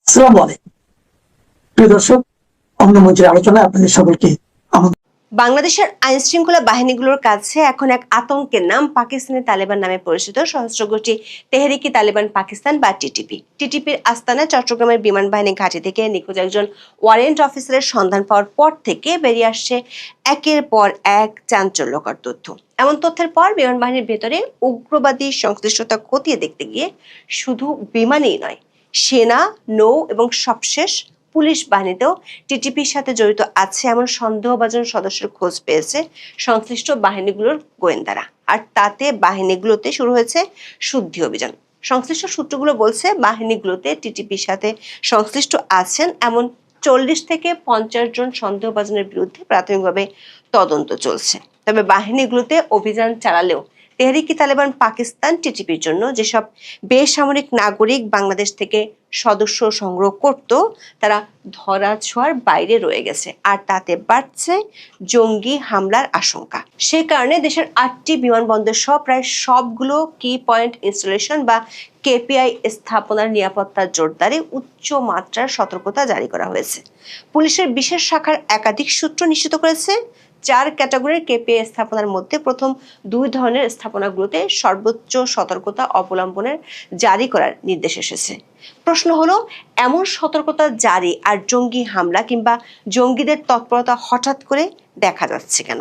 আসসালামু আলাইকুম প্রিয় দর্শক, অন্নমঞ্চের আলোচনায় আপনাদের সকলকে বাংলাদেশের আইন শৃঙ্খলা বাহিনীগুলোর কাছে এখন এক আতঙ্কের নাম পাকিস্তানি তালেবান নামে পরিচিত সশস্ত্র গোষ্ঠী তেহরিকি তালেবান পাকিস্তান বা টিটিপির আস্তানা চট্টগ্রামের বিমান বাহিনী ঘাঁটি থেকে নিখোঁজ একজন ওয়ারেন্ট অফিসারের সন্ধান পাওয়ার পর থেকে বেরিয়ে আসছে একের পর এক চাঞ্চল্যকর তথ্য। এমন তথ্যের পর বিমান বাহিনীর ভেতরে উগ্রবাদী সংশ্লিষ্টতা খতিয়ে দেখতে গিয়ে শুধু বিমানেই নয়, সেনা, নৌ এবং সবশেষ পুলিশ বাহিনীতেও টিটিপির সাথে জড়িত আছে এমন সন্দেহভাজন সদস্যের খোঁজ পেয়েছে সংশ্লিষ্ট বাহিনীগুলোর গোয়েন্দারা। আর তাতে বাহিনীগুলোতে শুরু হয়েছে শুদ্ধি অভিযান। সংশ্লিষ্ট সূত্রগুলো বলছে বাহিনীগুলোতে টিটিপির সাথে সংশ্লিষ্ট আছেন এমন 40 থেকে 50 জন সন্দেহভাজনের বিরুদ্ধে প্রাথমিকভাবে তদন্ত চলছে। তবে বাহিনীগুলোতে অভিযান চালালেও তেহরিকি তালেবান পাকিস্তান টিটিপির জন্য যেসব বেসামরিক নাগরিক বাংলাদেশ থেকে সদস্য সংগ্রহ করত তারা ধরাছোঁয়ার বাইরে রয়ে গেছে, আর তাতে বাড়ছে জঙ্গি হামলার আশঙ্কা। সে কারণে দেশের 8টি বিমানবন্দর সহ প্রায় সবগুলো কি পয়েন্ট ইনস্টলেশন বা কেপিআই স্থাপনার নিরাপত্তা জোরদারে উচ্চ মাত্রার সতর্কতা জারি করা হয়েছে। পুলিশের বিশেষ শাখার একাধিক সূত্র নিশ্চিত করেছে 4 ক্যাটাগরির কেপিআই স্থাপনার মধ্যে প্রথম 2 ধরনের স্থাপনাগুলোতে সর্বোচ্চ সতর্কতা অবলম্বনের জারি করার নির্দেশ এসেছে। প্রশ্ন হলো, এমন সতর্কতা জারি আর জঙ্গি হামলা কিংবা জঙ্গিদের তৎপরতা হঠাৎ করে দেখা যাচ্ছে কেন?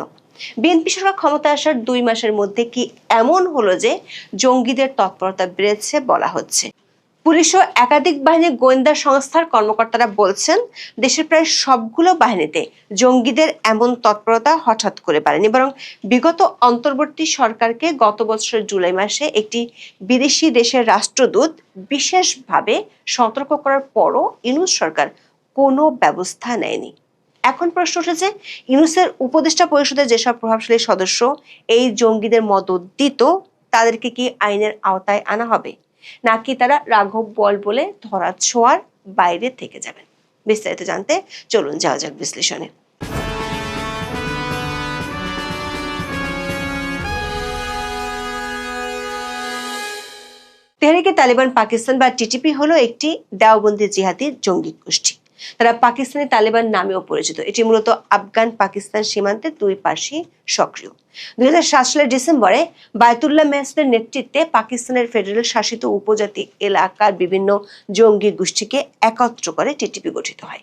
বিএনপি সরকার ক্ষমতায় আসার 2 মাসের মধ্যে কি এমন হলো যে জঙ্গিদের তৎপরতা বেড়েছে বলা হচ্ছে? পুলিশ ও একাধিক বাহিনীর গোয়েন্দা সংস্থার কর্মকর্তারা বলছেন দেশের প্রায় সবগুলো বাহিনীতে জঙ্গিদের এমন তৎপরতা হঠাৎ করে বাড়েনি, বরং বিগত অন্তর্বর্তী সরকারকে গত বছরের জুলাই মাসে একটি বিদেশি দেশের রাষ্ট্রদূত বিশেষভাবে সতর্ক করার পরও ইউনূস সরকার কোনো ব্যবস্থা নেয়নি। এখন প্রশ্ন উঠেছে, ইউনূসের উপদেষ্টা পরিষদের যেসব প্রভাবশালী সদস্য এই জঙ্গিদের মদত দিত তাদেরকে কি আইনের আওতায় আনা হবে, নাকি তারা রাঘব বল বলে ধরাছোঁয়ার বাইরে থেকে যাবেন? বিস্তারিত জানতে চলুন যাওয়া যাক বিশ্লেষণে। তেহরিকে তালেবান পাকিস্তান বা টিটিপি হলো একটি দেওবন্দি জিহাদি জঙ্গি গোষ্ঠী। তারা পাকিস্তানি তালেবান নামেও পরিচিত। এটি মূলত আফগান পাকিস্তান সীমান্তের 2 পাশেই সক্রিয়। 2007 সালের ডিসেম্বরে বায়তুল্লাহ মেহসুদের নেতৃত্বে পাকিস্তানের ফেডারেল শাসিত উপজাতি এলাকার বিভিন্ন জঙ্গি গোষ্ঠীকে একত্র করে টিটিপি গঠিত হয়।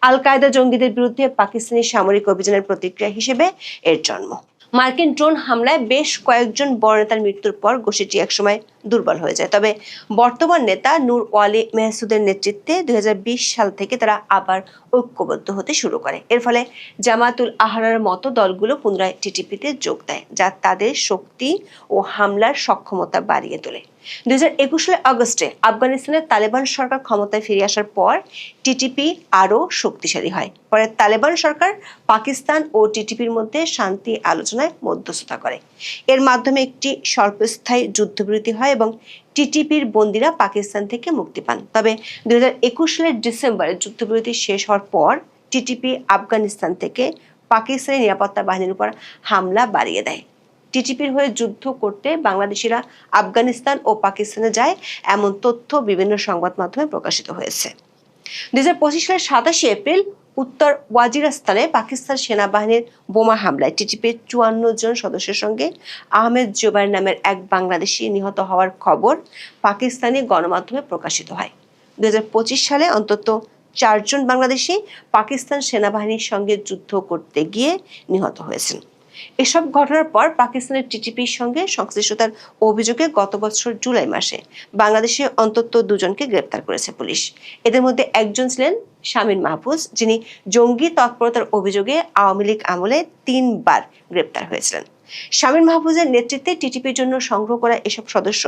আল কায়দা জঙ্গিদের বিরুদ্ধে পাকিস্তানি সামরিক অভিযানের প্রতিক্রিয়া হিসেবে এর জন্ম। মার্কিন ড্রোন হামলায় বেশ কয়েকজন বড় নেতার মৃত্যুর পর গোষ্ঠীটি একসময় দুর্বল হয়ে যায়। তবে বর্তমান নেতা নূর ওয়ালি মেহসুদের নেতৃত্বে 2020 সাল থেকে তারা আবার ঐক্যবদ্ধ হতে শুরু করে। এর ফলে জামাতুল আহরারের মতো দলগুলো পুনরায় টিটিপিতে যোগ দেয়, যা তাদের শক্তি ও হামলার সক্ষমতা বাড়িয়ে তোলে। 2021 সালের আগস্টে আফগানিস্তানের তালেবান সরকার ক্ষমতায় ফিরে আসার পর টিটিপি আরও শক্তিশালী হয়। পরে তালেবান সরকার পাকিস্তান ও টিটিপির মধ্যে শান্তি আলোচনায় মধ্যস্থতা করে। এর মাধ্যমে একটি স্বল্পস্থায়ী যুদ্ধবিরতি হয় এবং টিটিপির বন্দীরা পাকিস্তান থেকে মুক্তি পান। তবে 2021 সালের ডিসেম্বরে যুদ্ধবিরতি শেষ হওয়ার পর টিটিপি আফগানিস্তান থেকে পাকিস্তানি নিরাপত্তা বাহিনীর উপর হামলা বাড়িয়ে দেয়। টিটিপির হয়ে যুদ্ধ করতে বাংলাদেশিরা আফগানিস্তান ও পাকিস্তানে যায় এমন তথ্য বিভিন্ন সংবাদ মাধ্যমে প্রকাশিত হয়েছে। 2025 সালের 27 এপ্রিল উত্তর ওয়াজিরিস্তানে পাকিস্তান সেনাবাহিনীর বোমা হামলায় টিটিপির 54 জন সদস্যের সঙ্গে আহমেদ জোবায়ের নামের এক বাংলাদেশি নিহত হওয়ার খবর পাকিস্তানি গণমাধ্যমে প্রকাশিত হয়। 2025 সালে অন্তত 4 জন বাংলাদেশি পাকিস্তান সেনাবাহিনীর সঙ্গে যুদ্ধ করতে গিয়ে নিহত হয়েছেন। এসব ঘটনার পর পাকিস্তানের টিটিপির সঙ্গে সংশ্লিষ্টতার অভিযোগে গত বছর জুলাই মাসে বাংলাদেশে অন্তত 2 জনকে গ্রেপ্তার করেছে পুলিশ। এদের মধ্যে একজন ছিলেন শামীম মাহফুজ, যিনি জঙ্গি তৎপরতার অভিযোগে আওয়ামী লীগ আমলে 3 বার গ্রেপ্তার হয়েছিলেন। শামীম মাহফুজের নেতৃত্বে টিটিপির জন্য সংগ্রহ করা এসব সদস্য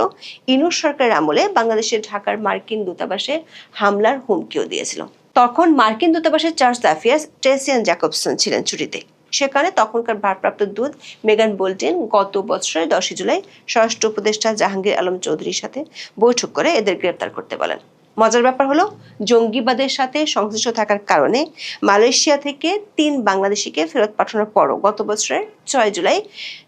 ইউনূস সরকারের আমলে বাংলাদেশের ঢাকার মার্কিন দূতাবাসে হামলার হুমকিও দিয়েছিল। তখন মার্কিন দূতাবাসের চার্জ অ্যাফেয়ার্স ট্রেসিয়ান জ্যাকবসন ছিলেন ছুটিতে। সেখানে তখনকার ভারপ্রাপ্ত দূত মেগান বোল্টেন গত বছরের 10 জুলাই স্বরাষ্ট্র উপদেষ্টা জাহাঙ্গীর আলম চৌধুরীর সাথে বৈঠক করে এদের গ্রেপ্তার করতে বলেন। মজার ব্যাপার হলো, জঙ্গিবাদের সাথে সংশ্লিষ্ট থাকার কারণে মালয়েশিয়া থেকে 3 বাংলাদেশিকে ফেরত পাঠানোর পরও গত বছরের 6 জুলাই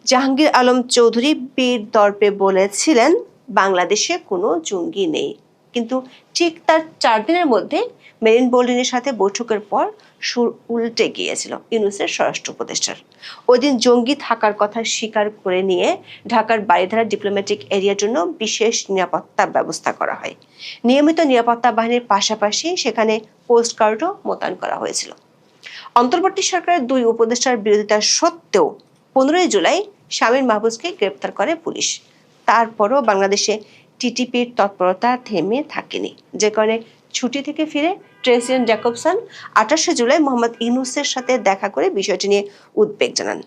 জাহাঙ্গীর আলম চৌধুরী বীর দর্পে বলেছিলেন বাংলাদেশে কোনো জঙ্গি নেই। কিন্তু ঠিক তার 4 দিনের মধ্যে মেরিন বোল্ডিনের সাথে বৈঠকের পর সুর উল্টে গিয়েছিল ইউনূসের স্বরাষ্ট্র উপদেষ্টার। ওই দিন জঙ্গি থাকার কথা স্বীকার করে নিয়ে ঢাকার বারিধারা ডিপ্লোম্যাটিক এরিয়ার জন্য বিশেষ নিরাপত্তা ব্যবস্থা করা হয়। নিয়মিত নিরাপত্তা বাহিনীর পাশাপাশি সেখানে কোস্টগার্ডও মোতায়েন করা হয়েছিল। অন্তর্বর্তী সরকারের 2 উপদেষ্টার বিরোধিতা সত্ত্বেও 15 জুলাই শামীম মাহফুজকে গ্রেপ্তার করে পুলিশ। তারপরও বাংলাদেশে টিটিপির তৎপরতা থেমে থাকেনি, যে কারণে ছুটি থেকে ফিরে ট্রেসিয়ান জ্যাকবসন 28 জুলাই মোহাম্মদ ইউনূসের সাথে দেখা করে বিষয়টি নিয়ে উদ্বেগ জানান।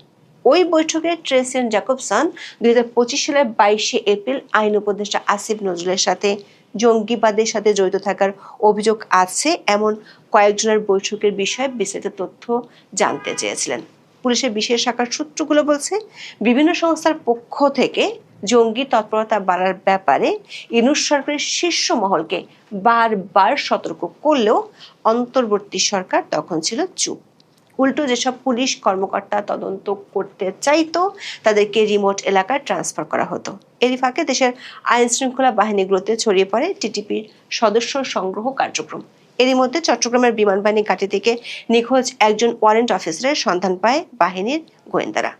ওই বৈঠকে ট্রেসিয়ান জ্যাকবসন 2025 সালের 22 এপ্রিল আইন উপদেষ্টা আসিফ নজরুলের সাথে জঙ্গিবাদের সাথে জড়িত থাকার অভিযোগ আছে এমন কয়েকজনের বৈঠকের বিষয়ে বিস্তারিত তথ্য জানতে চেয়েছিলেন। পুলিশের বিশেষ শাখার সূত্রগুলো বলছে, বিভিন্ন সংস্থার পক্ষ থেকে জঙ্গি তৎপরতা বাড়ার ব্যাপারে ইউনূস সরকারের শীর্ষ মহলকে বারবার সতর্ক করলেও অন্তর্বর্তী সরকার তখন ছিল চুপ। উল্টো যেসব পুলিশ কর্মকর্তা তদন্ত করতে চাইতো তাদেরকে রিমোট এলাকায় ট্রান্সফার করা হতো। এরই ফাঁকে দেশের আইন শৃঙ্খলা বাহিনীগুলোতে ছড়িয়ে পড়ে টিটিপির সদস্য সংগ্রহ কার্যক্রম। এরই মধ্যে চট্টগ্রামের বিমানবাহিনী ঘাঁটি থেকে নিখোঁজ একজন ওয়ারেন্ট অফিসারের সন্ধান পায় বাহিনীর গোয়েন্দারা।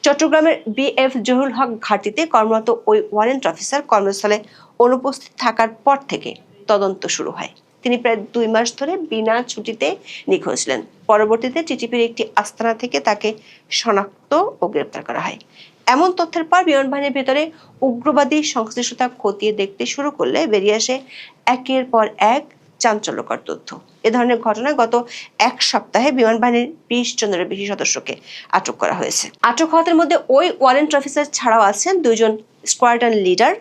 চট্টগ্রামের বিএফ জহুরুল হক ঘাঁটিতে কর্মরত ওই ওয়ারেন্ট অফিসার কর্মস্থলে অনুপস্থিত থাকার পর থেকে তদন্ত শুরু হয়। তিনি প্রায় 2 মাস ধরে বিনা ছুটিতে নিখোঁজ ছিলেন। পরবর্তীতে টিটিপির একটি আস্তানা থেকে তাকে শনাক্ত ও গ্রেপ্তার করা হয়। এমন তথ্যের পর বিমানবাহিনীর ভেতরে উগ্রবাদী সংশ্লিষ্টতা খতিয়ে দেখতে শুরু করলে বেরিয়ে আসে একের পর এক চাঞ্চল্যকর তথ্য। এ ধরনের ঘটনায় গত 1 সপ্তাহে বিমানবাহিনীর 20 জনের বেশি সদস্যকে আটক করা হয়েছে। আটক হওয়াদের মধ্যে ওই ওয়ারেন্ট অফিসার ছাড়াও আছেন 2 জন স্কোয়াড্রন লিডার,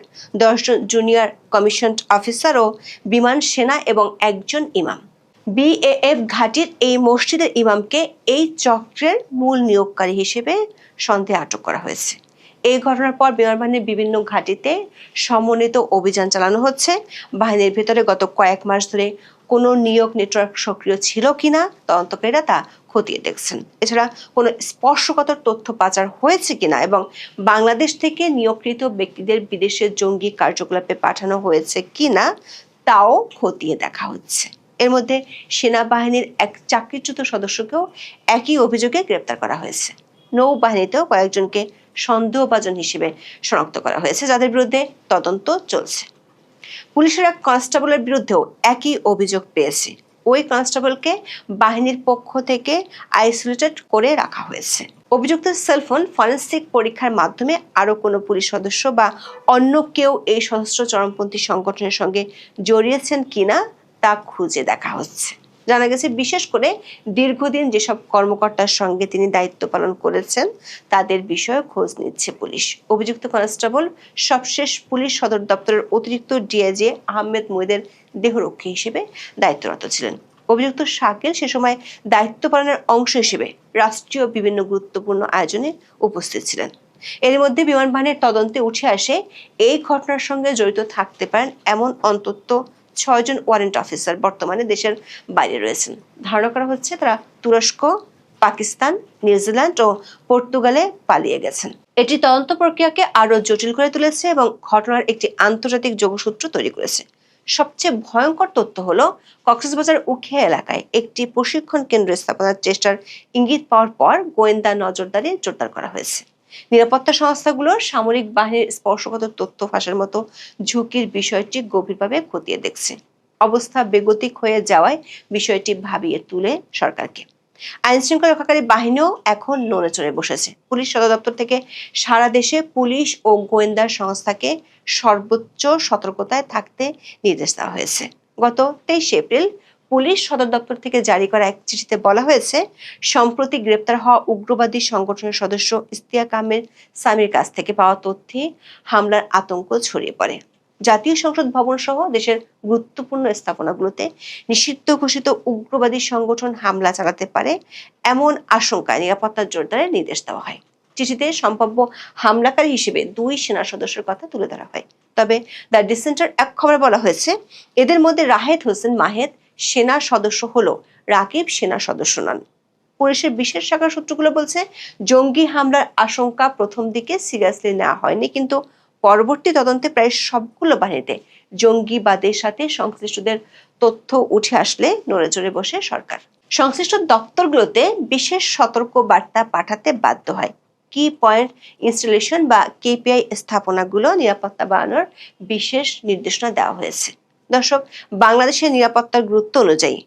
10 জন জুনিয়র কমিশনড অফিসার ও বিমান সেনা এবং 1 জন ইমাম। বিএএফ ঘাঁটির এই মসজিদের ইমামকে এই চক্রের মূল নিয়োগকারী হিসেবে সন্দেহে আটক করা হয়েছে। এই ঘটনার পর বিমানবাহিনীর বিভিন্ন ঘাঁটিতে সমন্বিত অভিযান চালানো হচ্ছে। বাহিনীর ভেতরে গত কয়েক মাস ধরে কোনো নিয়োগ নেটওয়ার্ক সক্রিয় ছিল কিনা তদন্তকারীরা তা খতিয়ে দেখছেন। এছাড়া কোনো স্পর্শকাতর তথ্য পাচার হয়েছে কিনা এবং বাংলাদেশ থেকে নিয়োগকৃত ব্যক্তিদের বিদেশে জঙ্গি কার্যকলাপে পাঠানো হয়েছে কিনা তাও খতিয়ে দেখা হচ্ছে। এর মধ্যে সেনাবাহিনীর এক চাকরিচ্যুত সদস্যকেও একই অভিযোগে গ্রেপ্তার করা হয়েছে। নৌবাহিনীতেও কয়েকজনকে সন্দেহভাজন হিসেবে শনাক্ত করা হয়েছে, যাদের বিরুদ্ধে তদন্ত চলছে। পুলিশের এক কনস্টেবলের বিরুদ্ধেও একই অভিযোগ পেয়েছে। ওই কনস্টেবলকে বাহিনীর পক্ষ থেকে আইসোলেটেড করে রাখা হয়েছে। অভিযুক্ত সেলফোন ফরেনসিক পরীক্ষার মাধ্যমে আরো কোনো পুলিশ সদস্য বা অন্য কেউ এই সশস্ত্র চরমপন্থী সংগঠনের সঙ্গে জড়িয়েছেন কিনা তা খুঁজে দেখা হচ্ছে। জানা গেছে, বিশেষ করে দীর্ঘদিন যেসব কর্মকর্তার সঙ্গে তিনি দায়িত্ব পালন করেছেন তাদের বিষয়ে খোঁজ নিচ্ছে পুলিশ। অভিযুক্ত কনস্টেবল সবশেষ পুলিশ সদর দপ্তরের অতিরিক্ত ডিআইজি আহমেদ মহিদের দেহরক্ষী হিসেবে দায়িত্বরত ছিলেন। অভিযুক্ত শাকিল সে সময় দায়িত্ব পালনের অংশ হিসেবে রাষ্ট্রীয় বিভিন্ন গুরুত্বপূর্ণ আয়োজনে উপস্থিত ছিলেন। এর মধ্যে বিমানবাহিনীর তদন্তে উঠে আসে এই ঘটনার সঙ্গে জড়িত থাকতে পারেন এমন অন্তত 6 জন ওয়ারেন্ট অফিসার বর্তমানে দেশের বাইরে রয়েছেন। ধারণা করা হচ্ছে তারা তুরস্ক, পাকিস্তান, নিউজিল্যান্ড ও পর্তুগালে পালিয়ে গেছেন। এটি তদন্ত প্রক্রিয়াকে আরো জটিল করে তুলেছে এবং ঘটনার একটি আন্তর্জাতিক যোগসূত্র তৈরি করেছে। সবচেয়ে ভয়ঙ্কর তথ্য হলো, কক্সবাজার উখিয়া এলাকায় একটি প্রশিক্ষণ কেন্দ্র স্থাপনার চেষ্টার ইঙ্গিত পাওয়ার পর গোয়েন্দা নজরদারি জোরদার করা হয়েছে। নিরাপত্তা সংস্থাগুলোর সামরিক বাহিনীর স্পর্শকাতর তথ্য ফাঁসের মতো ঝুঁকির বিষয়টি গভীরভাবে খতিয়ে দেখছে। অবস্থা বেগতিক হয়ে যাওয়ায় বিষয়টি ভাবিয়ে তুলে সরকারকে। আইন শৃঙ্খলা রক্ষাকারী বাহিনীও এখন নড়ে চড়ে বসেছে। পুলিশ সদর দপ্তর থেকে সারা দেশে পুলিশ ও গোয়েন্দা সংস্থাকে সর্বোচ্চ সতর্কতায় থাকতে নির্দেশ দেওয়া হয়েছে। গত 23 এপ্রিল পুলিশ সদর দপ্তর থেকে জারি করা এক চিঠিতে বলা হয়েছে, সম্প্রতি গ্রেপ্তার হওয়া উগ্রবাদী সংগঠনের সদস্য ইশতিয়াক আহমেদ সামির কাছ থেকে পাওয়া তথ্যে হামলার আতঙ্ক ছড়িয়ে পড়ে। জাতীয় সংসদ ভবন সহ দেশের গুরুত্বপূর্ণ স্থাপনাগুলোতে নিষিদ্ধ ঘোষিত উগ্রবাদী সংগঠন হামলা চালাতে পারে এমন আশঙ্কায় নিরাপত্তা জোরদারের নির্দেশ দেওয়া হয়। চিঠিতে সম্ভাব্য হামলাকারী হিসেবে 2 সেনা সদস্যের কথা তুলে ধরা হয়। তবে দ্য ডিসেন্টার এক খবরে বলা হয়েছে, এদের মধ্যে রাহেদ হোসেন মাহেদ সেনা সদস্য হলো, রাকিব সেনা সদস্য নন। পুলিশের বিশেষ শাখার সূত্রগুলো বলছে, জঙ্গি হামলার আশঙ্কা প্রথম দিকে সিরিয়াসলি নেওয়া হয়নি, কিন্তু পরবর্তী তদন্তে প্রায় সবগুলো বাহিনীতে জঙ্গিবাদের সাথে সংশ্লিষ্টদের তথ্য উঠে আসলে নড়েচড়ে বসে সরকার। সংশ্লিষ্ট দপ্তরগুলোতে বিশেষ সতর্ক বার্তা পাঠাতে বাধ্য হয়। কি পয়েন্ট ইনস্টলেশন বা কেপিআই স্থাপনাগুলো নিরাপত্তা বাড়ানোর বিশেষ নির্দেশনা দেওয়া হয়েছে। দর্শক, বাংলাদেশের নিরাপত্তার গুরুত্ব অনুযায়ী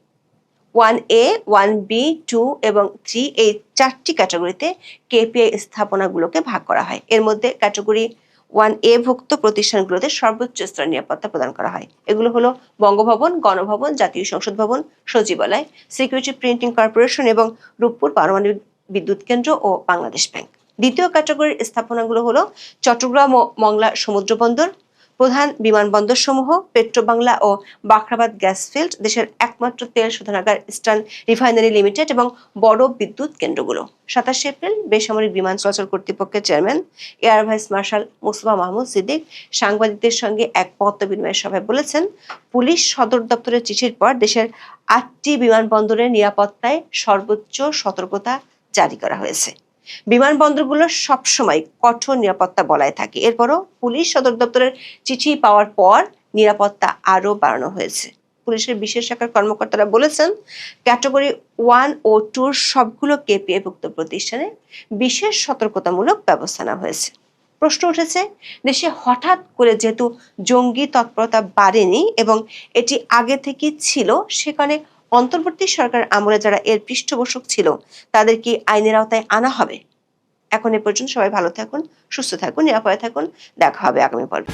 1A, 1B, 2 এবং 3 এই 4টি ক্যাটাগরিতে কেপিআই স্থাপনাগুলোকে ভাগ করা হয়। এর মধ্যে ক্যাটাগরি 1A ভুক্ত প্রতিষ্ঠানগুলোতে সর্বোচ্চ স্তরের নিরাপত্তা প্রদান করা হয়। এগুলো হলো বঙ্গভবন, গণভবন, জাতীয় সংসদ ভবন, সচিবালয়, সিকিউরিটি প্রিন্টিং কর্পোরেশন এবং রূপপুর পারমাণবিক বিদ্যুৎ কেন্দ্র ও বাংলাদেশ ব্যাংক। দ্বিতীয় ক্যাটাগরির স্থাপনাগুলো হলো চট্টগ্রাম ও মংলা সমুদ্র বন্দর, প্রধান বিমানবন্দর সমূহ, পেট্রোবাংলা ও বাখরাবাদ গ্যাস ফিল্ড, দেশের একমাত্র তেল শোধনাগার ইস্টার্ন রিফাইনারি লিমিটেড এবং বড় বিদ্যুৎ কেন্দ্রগুলো। 27 এপ্রিল বেসামরিক বিমান চলাচল কর্তৃপক্ষের chairman air vice marshal Mustafa Mahmud Siddique সাংবাদিকদের সঙ্গে এক মত বিনিময় সভায় বলেছেন, পুলিশ সদর দপ্তরের চিঠির পর দেশের 8টি বিমানবন্দরের নিরাপত্তায় সর্বোচ্চ সতর্কতা জারি করা হয়েছে। বিমানবন্দরগুলো সবসময় কঠোর নিরাপত্তা বলায় থাকে। এরপরও পুলিশ সদর দপ্তরের চিঠি পাওয়ার পর নিরাপত্তা আরও বাড়ানো হয়েছে। পুলিশের বিশেষ শাখার কর্মকর্তারা বলেছেন, ক্যাটাগরি 1 ও 2 সবগুলো কেপিআইভুক্ত প্রতিষ্ঠানে বিশেষ সতর্কতামূলক ব্যবস্থা নেওয়া হয়েছে। প্রশ্ন উঠেছে, দেশে হঠাৎ করে যেহেতু জঙ্গি তৎপরতা বাড়েনি এবং এটি আগে থেকেই ছিল, সেখানে অন্তর্বর্তী সরকার আমলে যারা এর পৃষ্ঠপোষক ছিল তাদের কি আইনের আওতায় আনা হবে? এখন এ পর্যন্ত সবাই ভালো থাকুন, সুস্থ থাকুন, নিরাপদে থাকুন। দেখা হবে আগামী পর্বে।